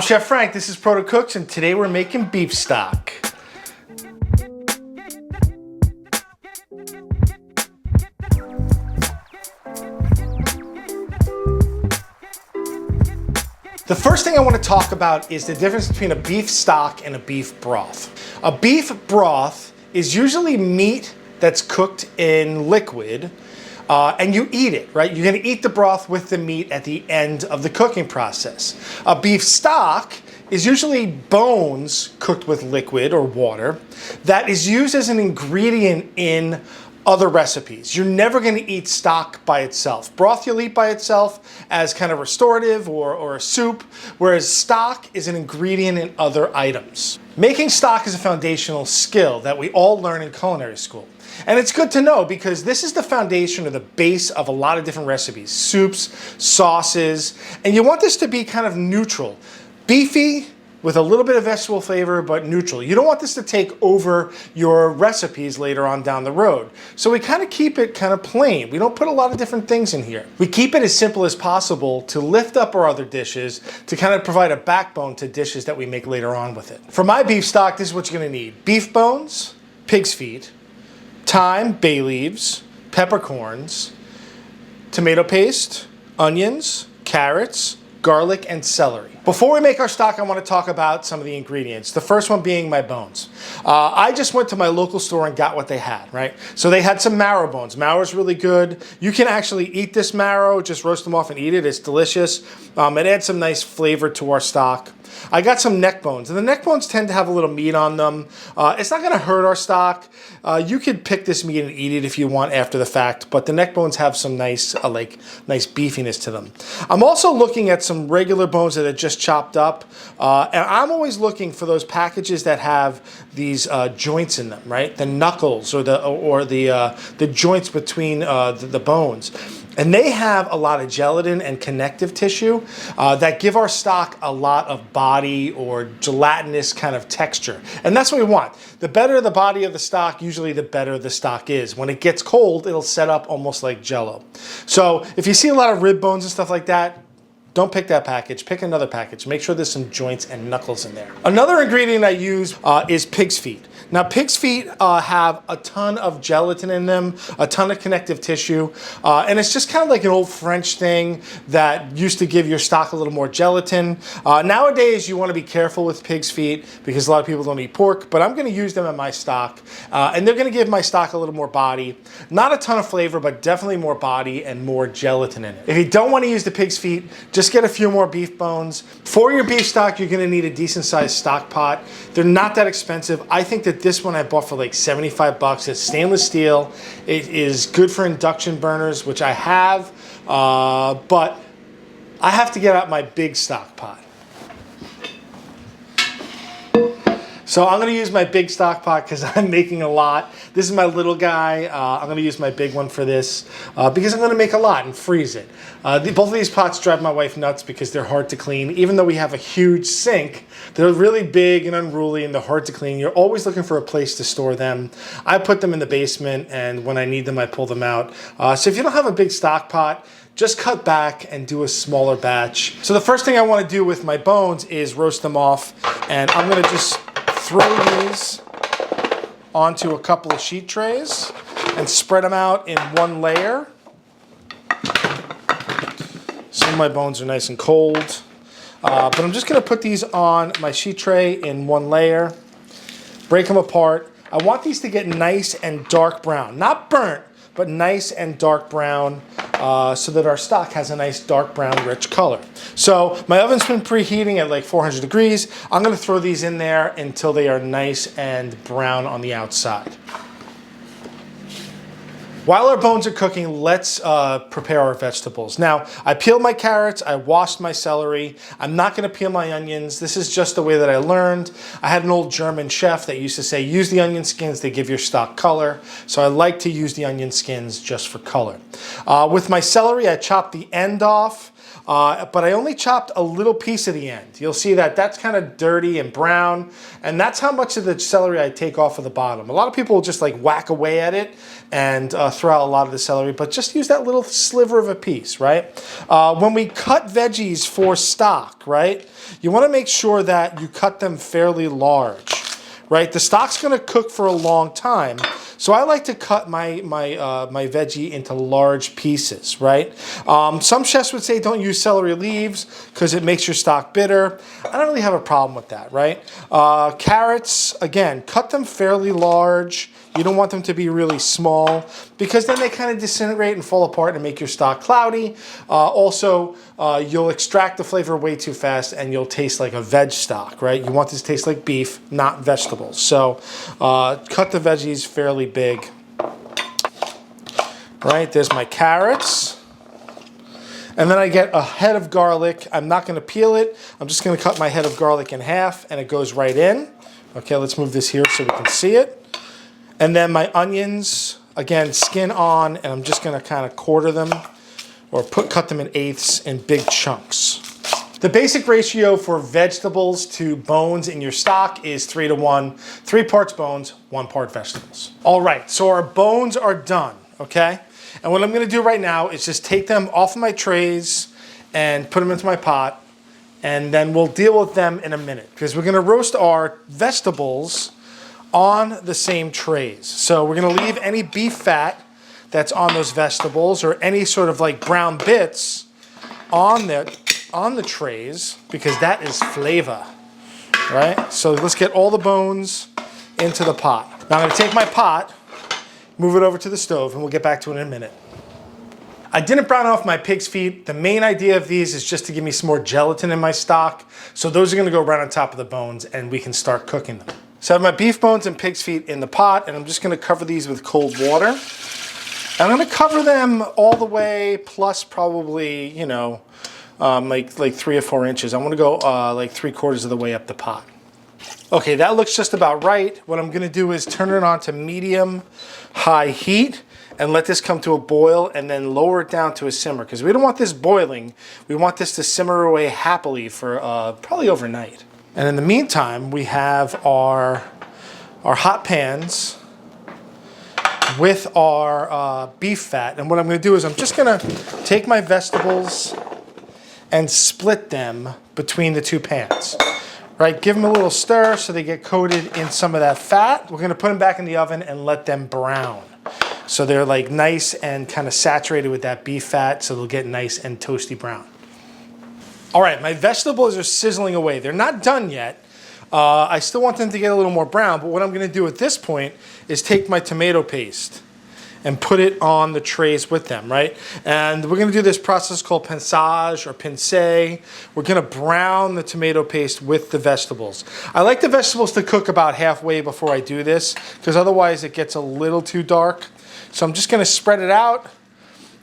Chef Frank, this is Protocooks, and today we're making beef stock. The first thing I want to talk about is the difference between a beef stock and a beef broth. A beef broth is usually meat that's cooked in liquid, and you eat it, right? You're gonna eat the broth with the meat at the end of the cooking process. A beef stock is usually bones cooked with liquid or water that is used as an ingredient in other recipes. You're never gonna eat stock by itself. Broth you'll eat by itself as kind of restorative or a soup, whereas stock is an ingredient in other items. Making stock is a foundational skill that we all learn in culinary school. And it's good to know because this is the foundation or the base of a lot of different recipes, soups, sauces, and you want this to be kind of neutral. Beefy with a little bit of vegetable flavor, but neutral. You don't want this to take over your recipes later on down the road. So we kind of keep it kind of plain. We don't put a lot of different things in here. We keep it as simple as possible to lift up our other dishes, to kind of provide a backbone to dishes that we make later on with it. For my beef stock, this is what you're gonna need. Beef bones, pig's feet, thyme, bay leaves, peppercorns, tomato paste, onions, carrots, garlic, and celery. Before we make our stock, I want to talk about some of the ingredients. The first one being my bones. I just went to my local store and got what they had, right? So they had some marrow bones. Marrow is really good. You can actually eat this marrow, just roast them off and eat it. It's delicious. It adds some nice flavor to our stock. I got some neck bones, and the neck bones tend to have a little meat on them. It's not gonna hurt our stock. You could pick this meat and eat it if you want after the fact, but the neck bones have some nice beefiness to them. I'm also looking at some regular bones that are just chopped up, and I'm always looking for those packages that have these joints in them, right? The knuckles or the joints between the bones. And they have a lot of gelatin and connective tissue that give our stock a lot of body or gelatinous kind of texture. And that's what we want. The better the body of the stock, usually the better the stock is. When it gets cold, it'll set up almost like Jell-O. So if you see a lot of rib bones and stuff like that, don't pick that package, pick another package. Make sure there's some joints and knuckles in there. Another ingredient I use is pig's feet. Now, pig's feet have a ton of gelatin in them, a ton of connective tissue, and it's just kind of like an old French thing that used to give your stock a little more gelatin. Nowadays, you want to be careful with pig's feet because a lot of people don't eat pork, but I'm going to use them in my stock, and they're going to give my stock a little more body. Not a ton of flavor, but definitely more body and more gelatin in it. If you don't want to use the pig's feet, just get a few more beef bones. For your beef stock, you're going to need a decent sized stock pot. They're not that expensive. I think that this one I bought for like 75 bucks. It's stainless steel. It is good for induction burners, which I have, but I have to get out my big stock pot. So I'm gonna use my big stock pot because I'm making a lot. This is my little guy. I'm gonna use my big one for this because I'm gonna make a lot and freeze it. Both of these pots drive my wife nuts because they're hard to clean. Even though we have a huge sink, they're really big and unruly and they're hard to clean. You're always looking for a place to store them. I put them in the basement, and when I need them, I pull them out. So if you don't have a big stock pot, just cut back and do a smaller batch. So the first thing I wanna do with my bones is roast them off, and I'm gonna just throw these onto a couple of sheet trays and spread them out in one layer. Some of my bones are nice and cold, but I'm just gonna put these on my sheet tray in one layer, break them apart. I want these to get nice and dark brown, not burnt, but nice and dark brown, so that our stock has a nice dark brown rich color. So my oven's been preheating at like 400 degrees. I'm gonna throw these in there until they are nice and brown on the outside. While our bones are cooking, let's prepare our vegetables. Now, I peeled my carrots, I washed my celery. I'm not gonna peel my onions. This is just the way that I learned. I had an old German chef that used to say, use the onion skins, they give your stock color. So I like to use the onion skins just for color. With my celery, I chopped the end off. but I only chopped a little piece of the end. You'll see that that's kind of dirty and brown, and that's how much of the celery I take off of the bottom. A lot of people will just like whack away at it and throw out a lot of the celery, but just use that little sliver of a piece, right? When we cut veggies for stock, right, you want to make sure that you cut them fairly large, right? The stock's going to cook for a long time, so I like to cut my veggie into large pieces, right? Some chefs would say don't use celery leaves because it makes your stock bitter. I don't really have a problem with that, right? Carrots, again, cut them fairly large. You don't want them to be really small because then they kind of disintegrate and fall apart and make your stock cloudy. Also, you'll extract the flavor way too fast and you'll taste like a veg stock, right? You want this to taste like beef, not vegetables. So cut the veggies fairly big. Right, there's my carrots. And then I get a head of garlic. I'm not going to peel it. I'm just going to cut my head of garlic in half and it goes right in. Okay, let's move this here so we can see it. And then my onions, again, skin on, and I'm just gonna kind of quarter them or cut them in eighths in big chunks. The basic ratio for vegetables to bones in your stock is 3 to 1. 3 parts bones, 1 part vegetables. All right, so our bones are done, okay? And what I'm gonna do right now is just take them off of my trays and put them into my pot, and then we'll deal with them in a minute because we're gonna roast our vegetables on the same trays. So we're gonna leave any beef fat that's on those vegetables or any sort of like brown bits on the trays because that is flavor, right? So let's get all the bones into the pot. Now I'm gonna take my pot, move it over to the stove, and we'll get back to it in a minute. I didn't brown off my pig's feet. The main idea of these is just to give me some more gelatin in my stock. So those are gonna go right on top of the bones and we can start cooking them. So I have my beef bones and pig's feet in the pot, and I'm just gonna cover these with cold water. And I'm gonna cover them all the way, plus probably, you know, like 3 or 4 inches. I wanna go like 3/4 of the way up the pot. Okay, that looks just about right. What I'm gonna do is turn it on to medium-high heat and let this come to a boil and then lower it down to a simmer because we don't want this boiling. We want this to simmer away happily for probably overnight. And in the meantime, we have our hot pans with our beef fat. And what I'm gonna do is I'm just gonna take my vegetables and split them between the 2 pans. Right, give them a little stir so they get coated in some of that fat. We're gonna put them back in the oven and let them brown. So they're like nice and kind of saturated with that beef fat so they'll get nice and toasty brown. All right, my vegetables are sizzling away. They're not done yet. I still want them to get a little more brown, but what I'm gonna do at this point is take my tomato paste and put it on the trays with them, right? And we're gonna do this process called pinçage or pince. We're gonna brown the tomato paste with the vegetables. I like the vegetables to cook about halfway before I do this, because otherwise it gets a little too dark. So I'm just gonna spread it out.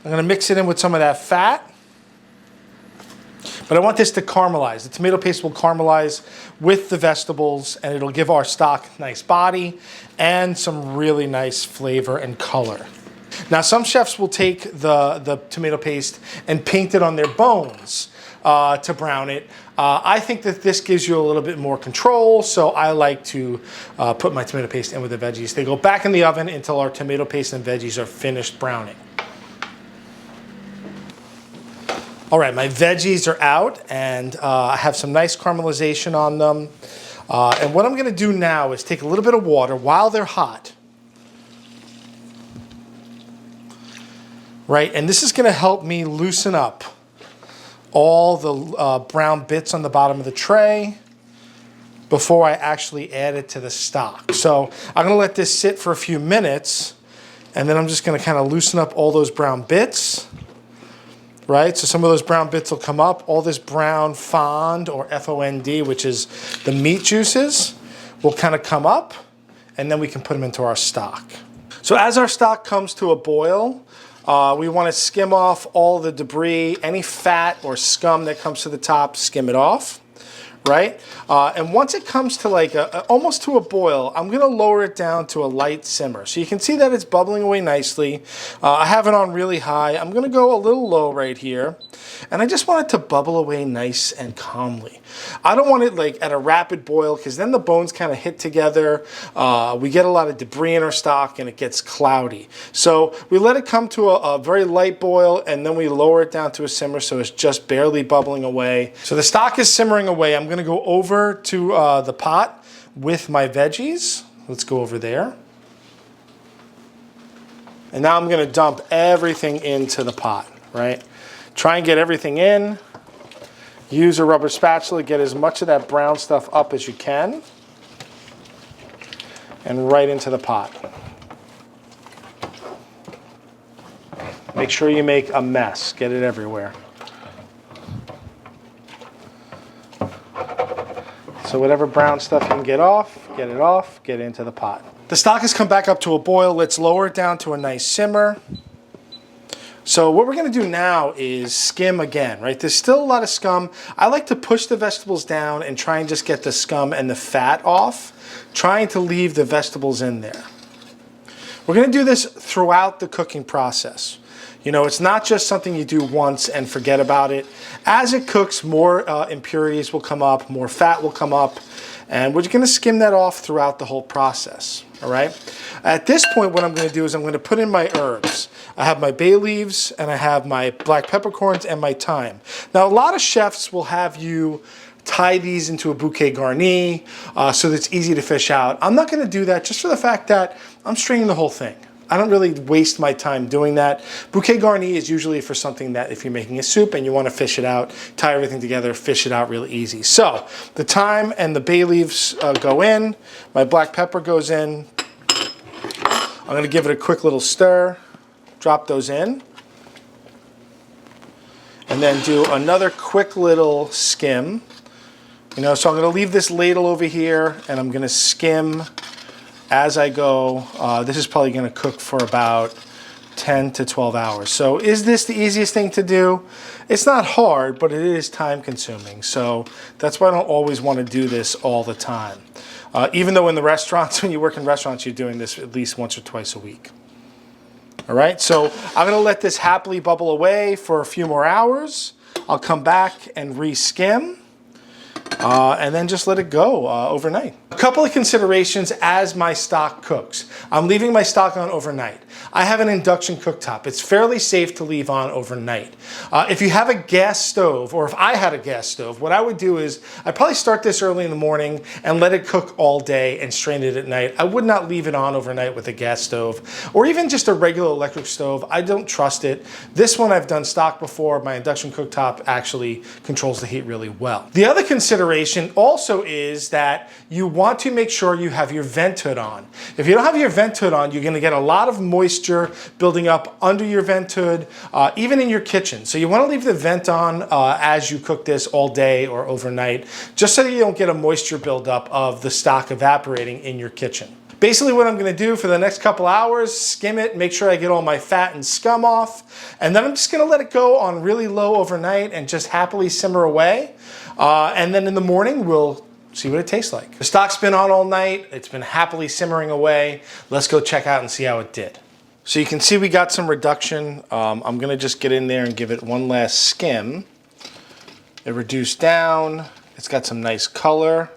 I'm gonna mix it in with some of that fat. But I want this to caramelize. The tomato paste will caramelize with the vegetables and it'll give our stock nice body and some really nice flavor and color. Now some chefs will take the tomato paste and paint it on their bones to brown it. I think that this gives you a little bit more control, so I like to put my tomato paste in with the veggies. They go back in the oven until our tomato paste and veggies are finished browning. All right, my veggies are out and I have some nice caramelization on them. And what I'm gonna do now is take a little bit of water while they're hot. Right, and this is gonna help me loosen up all the brown bits on the bottom of the tray before I actually add it to the stock. So I'm gonna let this sit for a few minutes and then I'm just gonna kind of loosen up all those brown bits. Right, so some of those brown bits will come up. All this brown fond or FOND, which is the meat juices, will kind of come up and then we can put them into our stock. So as our stock comes to a boil, we want to skim off all the debris, any fat or scum that comes to the top, skim it off. right? And once it comes to like almost to a boil, I'm gonna lower it down to a light simmer. So you can see that it's bubbling away nicely. I have it on really high. I'm gonna go a little low right here. And I just want it to bubble away nice and calmly. I don't want it like at a rapid boil because then the bones kind of hit together. We get a lot of debris in our stock and it gets cloudy. So we let it come to a very light boil and then we lower it down to a simmer so it's just barely bubbling away. So the stock is simmering away. I'm going to go over to the pot with my veggies. Let's go over there. And now I'm going to dump everything into the pot, right? Try and get everything in. Use a rubber spatula, get as much of that brown stuff up as you can. And right into the pot. Make sure you make a mess. Get it everywhere. So whatever brown stuff you can get off, get it off, get it into the pot. The stock has come back up to a boil. Let's lower it down to a nice simmer. So what we're going to do now is skim again, right? There's still a lot of scum. I like to push the vegetables down and try and just get the scum and the fat off, trying to leave the vegetables in there. We're going to do this throughout the cooking process. You know, it's not just something you do once and forget about it. As it cooks, more impurities will come up, more fat will come up, and we're going to skim that off throughout the whole process, all right? At this point, what I'm going to do is I'm going to put in my herbs. I have my bay leaves, and I have my black peppercorns and my thyme. Now, a lot of chefs will have you tie these into a bouquet garni so that it's easy to fish out. I'm not going to do that just for the fact that I'm straining the whole thing. I don't really waste my time doing that. Bouquet garni is usually for something that if you're making a soup and you want to fish it out, tie everything together, fish it out really easy. So the thyme and the bay leaves go in. My black pepper goes in. I'm going to give it a quick little stir. Drop those in. And then do another quick little skim. You know, so I'm going to leave this ladle over here and I'm going to skim as I go. This is probably going to cook for about 10 to 12 hours. So is this the easiest thing to do? It's not hard, but it is time consuming. So that's why I don't always want to do this all the time. Even though in the restaurants, when you work in restaurants, you're doing this at least once or twice a week. All right, so I'm going to let this happily bubble away for a few more hours. I'll come back and re-skim. And then just let it go overnight. A couple of considerations as my stock cooks. I'm leaving my stock on overnight. I have an induction cooktop. It's fairly safe to leave on overnight. If you have a gas stove, or if I had a gas stove, what I would do is I'd probably start this early in the morning and let it cook all day and strain it at night. I would not leave it on overnight with a gas stove or even just a regular electric stove. I don't trust it. This one I've done stock before. My induction cooktop actually controls the heat really well. The other consideration also is that you want to make sure you have your vent hood on. If you don't have your vent hood on, you're going to get a lot of moisture building up under your vent hood, even in your kitchen. So you want to leave the vent on as you cook this all day or overnight, just so that you don't get a moisture buildup of the stock evaporating in your kitchen. Basically what I'm going to do for the next couple hours, skim it, make sure I get all my fat and scum off, and then I'm just going to let it go on really low overnight and just happily simmer away. And then in the morning, we'll see what it tastes like. The stock's been on all night. It's been happily simmering away. Let's go check out and see how it did. So you can see we got some reduction. I'm going to just get in there and give it one last skim. It reduced down. It's got some nice color.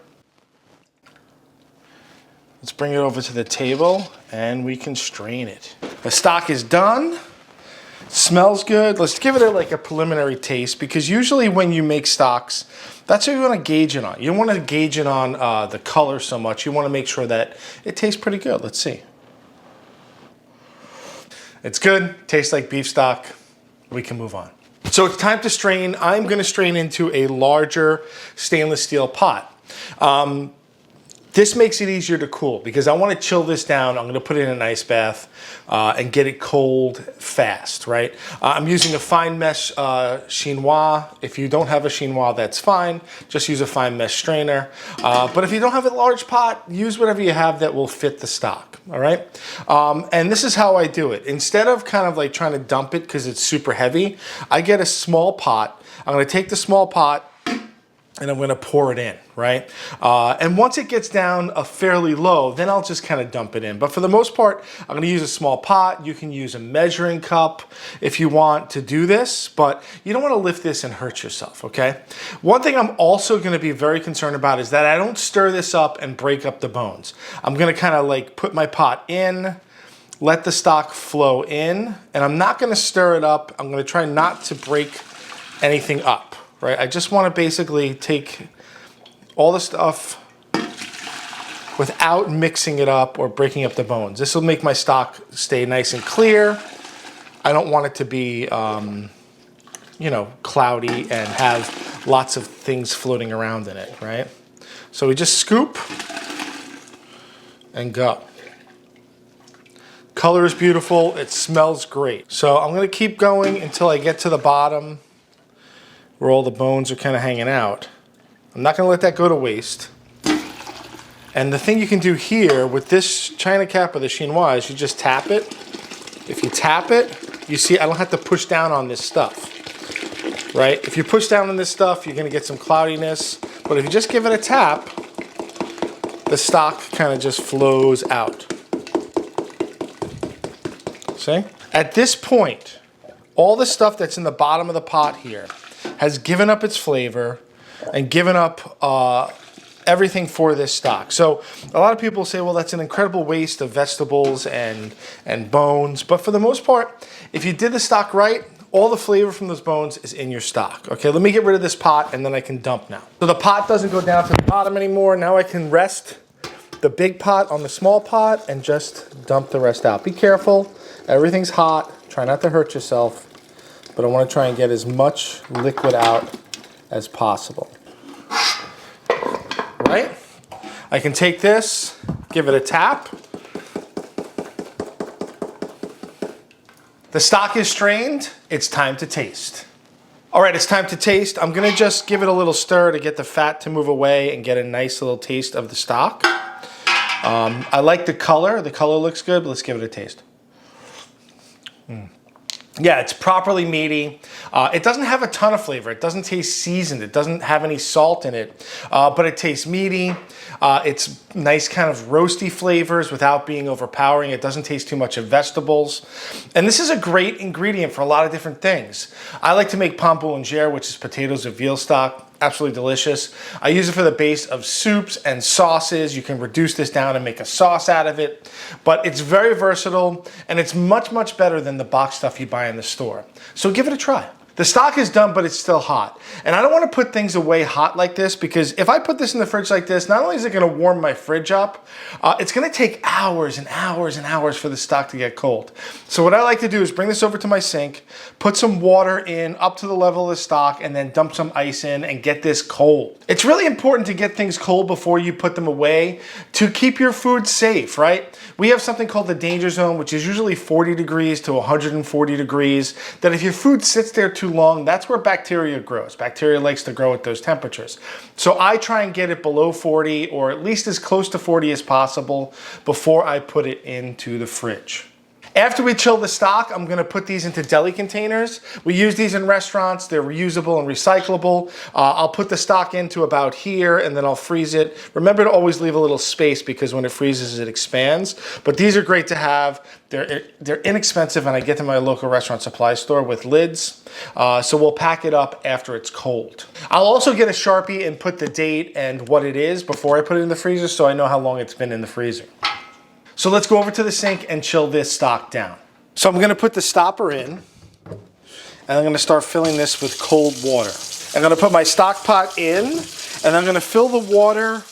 Let's bring it over to the table and we can strain it. The stock is done. Smells good. Let's give it like a preliminary taste, because usually when you make stocks, that's what you want to gauge it on. You don't want to gauge it on the color so much. You want to make sure that it tastes pretty good. Let's see. It's good. Tastes like beef stock. We can move on. So it's time to strain. I'm going to strain into a larger stainless steel pot. This makes it easier to cool because I want to chill this down. I'm going to put it in an ice bath and get it cold fast, right? I'm using a fine mesh chinois. If you don't have a chinois, that's fine. Just use a fine mesh strainer. But if you don't have a large pot, use whatever you have that will fit the stock, all right? And this is how I do it. Instead of kind of like trying to dump it because it's super heavy, I get a small pot. I'm going to take the small pot and I'm gonna pour it in, right? And once it gets down fairly low, then I'll just kind of dump it in. But for the most part, I'm gonna use a small pot. You can use a measuring cup if you want to do this, but you don't wanna lift this and hurt yourself, okay? One thing I'm also gonna be very concerned about is that I don't stir this up and break up the bones. I'm gonna kind of like put my pot in, let the stock flow in, and I'm not gonna stir it up. I'm gonna try not to break anything up. Right, I just want to basically take all the stuff without mixing it up or breaking up the bones. This will make my stock stay nice and clear. I don't want it to be, you know, cloudy and have lots of things floating around in it, right? So we just scoop and go. Color is beautiful. It smells great. So I'm going to keep going until I get to the bottom, where all the bones are kind of hanging out. I'm not gonna let that go to waste. And the thing you can do here with this China cap or the chinois is you just tap it. If you tap it, you see I don't have to push down on this stuff, right? If you push down on this stuff, you're gonna get some cloudiness. But if you just give it a tap, the stock kind of just flows out. See? At this point, all the stuff that's in the bottom of the pot here has given up its flavor and given up everything for this stock. So a lot of people say, well, that's an incredible waste of vegetables and bones. But for the most part, if you did the stock right, all the flavor from those bones is in your stock. Okay, let me get rid of this pot and then I can dump now. So the pot doesn't go down to the bottom anymore. Now I can rest the big pot on the small pot and just dump the rest out. Be careful, everything's hot. Try not to hurt yourself. But I want to try and get as much liquid out as possible. Right? I can take this, give it a tap. The stock is strained. It's time to taste. All right, it's time to taste. I'm going to just give it a little stir to get the fat to move away and get a nice little taste of the stock. I like the color. The color looks good, but let's give it a taste. Yeah, it's properly meaty. It doesn't have a ton of flavor. It doesn't taste seasoned. It doesn't have any salt in it, but it tastes meaty. It's nice kind of roasty flavors without being overpowering. It doesn't taste too much of vegetables. And this is a great ingredient for a lot of different things. I like to make pomme boulangère, which is potatoes with veal stock. Absolutely delicious. I use it for the base of soups and sauces. You can reduce this down and make a sauce out of it. But it's very versatile and it's much, much better than the box stuff you buy in the store. So give it a try. The stock is done, but it's still hot. And I don't want to put things away hot like this because if I put this in the fridge like this, not only is it going to warm my fridge up, it's going to take hours and hours and hours for the stock to get cold. So what I like to do is bring this over to my sink, put some water in up to the level of the stock, and then dump some ice in and get this cold. It's really important to get things cold before you put them away to keep your food safe, right? We have something called the danger zone, which is usually 40 degrees to 140 degrees, that if your food sits there too long, that's where bacteria grows. Bacteria likes to grow at those temperatures. So I try and get it below 40 or at least as close to 40 as possible before I put it into the fridge. After we chill the stock, I'm gonna put these into deli containers. We use these in restaurants. They're reusable and recyclable. I'll put the stock into about here and then I'll freeze it. Remember to always leave a little space because when it freezes, it expands. But these are great to have. They're inexpensive and I get them at my local restaurant supply store with lids. So we'll pack it up after it's cold. I'll also get a Sharpie and put the date and what it is before I put it in the freezer so I know how long it's been in the freezer. So let's go over to the sink and chill this stock down. So I'm gonna put the stopper in and I'm gonna start filling this with cold water. I'm gonna put my stock pot in and I'm gonna fill the water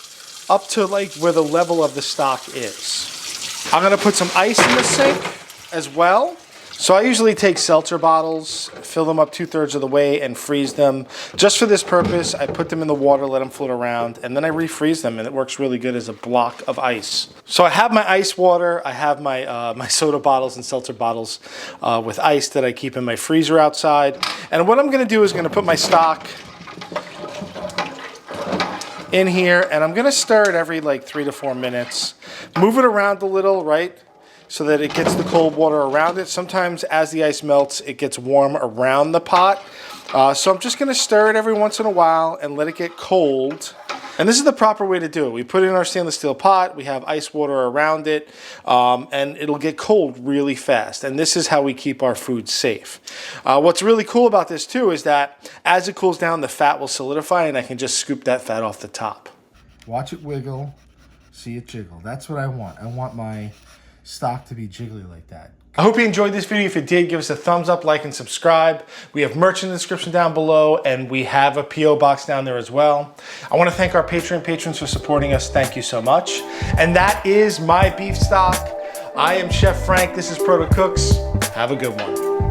up to like where the level of the stock is. I'm gonna put some ice in the sink as well. So I usually take seltzer bottles, fill them up 2/3 of the way and freeze them. Just for this purpose, I put them in the water, let them float around, and then I refreeze them and it works really good as a block of ice. So I have my ice water, I have my, my soda bottles and seltzer bottles with ice that I keep in my freezer outside. And what I'm gonna do is gonna put my stock in here and I'm gonna stir it every like 3 to 4 minutes. Move it around a little, right? So that it gets the cold water around it. Sometimes as the ice melts, it gets warm around the pot. So I'm just gonna stir it every once in a while and let it get cold. And this is the proper way to do it. We put it in our stainless steel pot, we have ice water around it, and it'll get cold really fast. And this is how we keep our food safe. What's really cool about this too is that as it cools down, the fat will solidify and I can just scoop that fat off the top. Watch it wiggle, see it jiggle. That's what I want. I want my stock to be jiggly like that. I hope you enjoyed this video. If you did, give us a thumbs up, like, and subscribe. We have merch in the description down below, and we have a P.O. box down there as well. I want to thank our Patreon patrons for supporting us. Thank you so much. And that is my beef stock. I am Chef Frank. This is Protocooks. Have a good one.